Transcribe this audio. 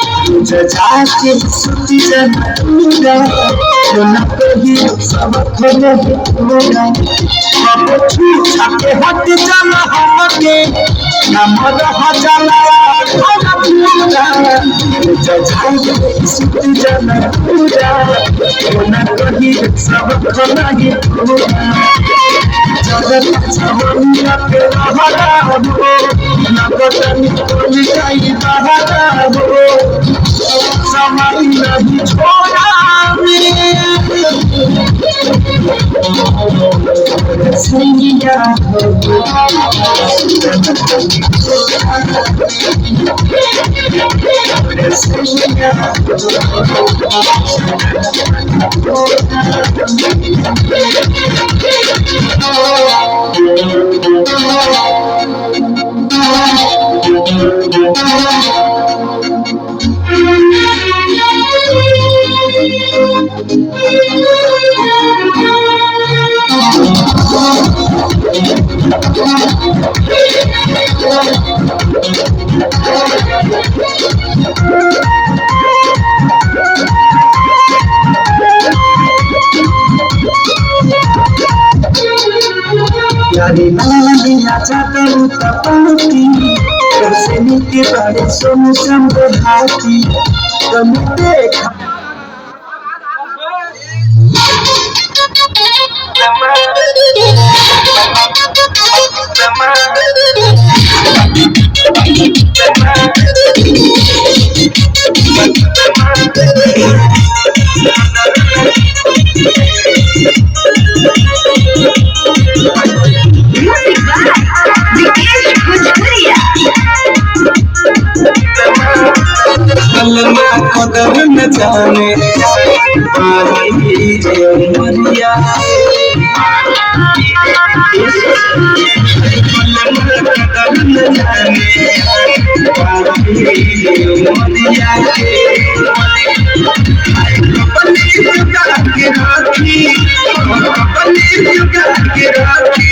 जाके सुती जना ना कभी सब खोले होगा अब छाके हट जाला हमके ना मर हो जाला जाके सुती जना ना कभी सब खोले होगा जगत छवनिया के रहा हो ना पतनी कोई जाई बहारा हो समय नहीं छोड़ा सैया यारी लालिया चाकरू तपाती कैसे नीति बड़े सोनू चंद्र हाथी तुम देखा कदर न जाने मरिया कदर न जाने मरिया के राखी